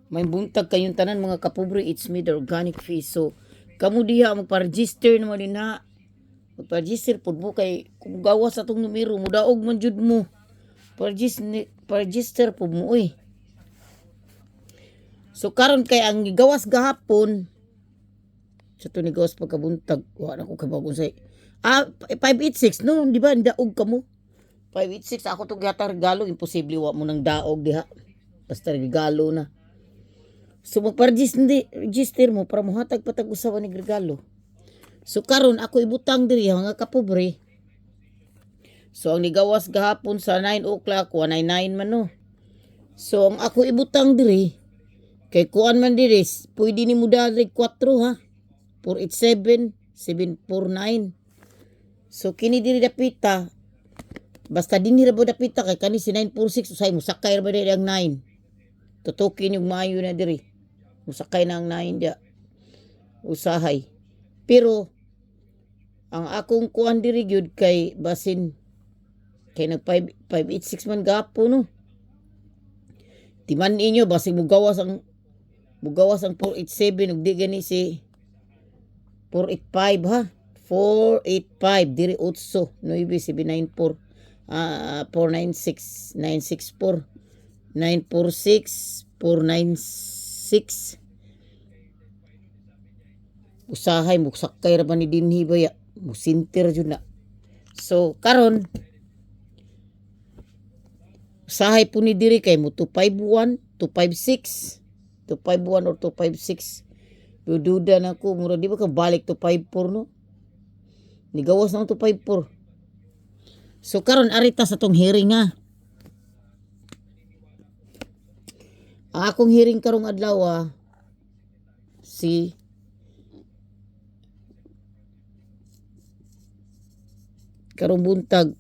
May buntag kayong tanan mga kapobre, it's me the organic fish. So kamo diha magpa-register naman din ha. Magpa-register pud mo kay kung gawas atong numero mo daog man jud mo. Pa-register pud mo oy. So karon kay ang gigawas gahapon sa to ni gawas pagkabuntag wa na ko kabagong say 586 no di ba daog kamo 586 ako to gihata regalo imposible wa mo nang daog diha basta regalo na. So magpa-register mo para mohatag patag usawa ni regalo. So karon ako ibutang diri mga kapobre. So ang nigawas gahapon sa 9 o'clock 199 man no. So ang ako ibutang diri kay kuan man diri pwede ni mo dali 4 ha. 487 749. So kini diri dapita basta dinhi ra bo dapita kay kani si 946 usay mo sakay ra ba diri ang 9. Tutukin yung maayo na diri. Musakay na ang 9 dia. Usahay. Pero ang akong kuan diri gyud kay basin kay nag 586 man gapo no. Timan inyo basin mugawas ang 487 ug di gani si 485 ha. 485 diri 8 9794 496 964 946 496 usahay mo sakay ra ba ni dinhi baya musinter jud na. So karon usahay po ni diri kay mo 251 256 251 or 256 duda na ko mura di ba ka balik 254 no nigawas na 254. So karon arita sa tong hearing ha. Ang akong hearing karong adlaw si karong buntag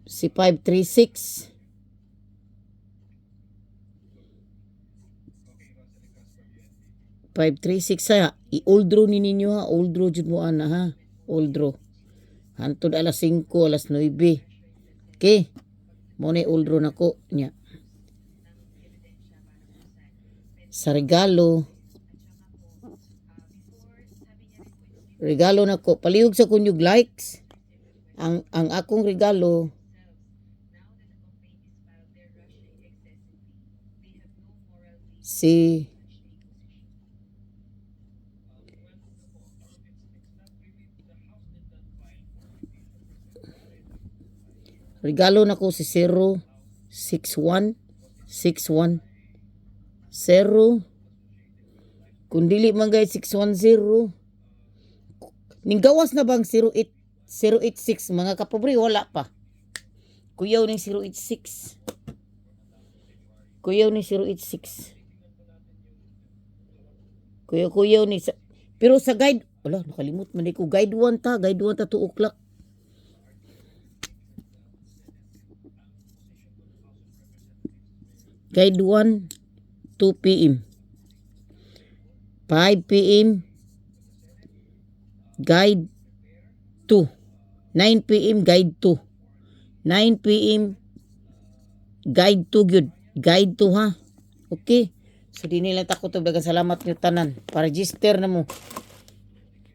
si 536 ha i-oldro ni ninyo ha oldro jud mo ana ha oldro hantod alas 5 alas 9 okay mo na oldro nako nya sa regalo nako palihog sa kunyog likes ang akong regalo si regalo nako si 06161 0 kung dili man guys 610 ning gawas na bang 086 mga kapobre wala pa kuyaw ni 086 kuyaw ni pero sa guide wala nakalimot man ko guide 1 ta 2 o'clock guide 1 2 p.m. 5 p.m. guide 2 9 p.m. guide 2 9 p.m. guide 2 gyud guide 2 ha okay so di nila takot og daghang salamat nyo tanan pa register na mo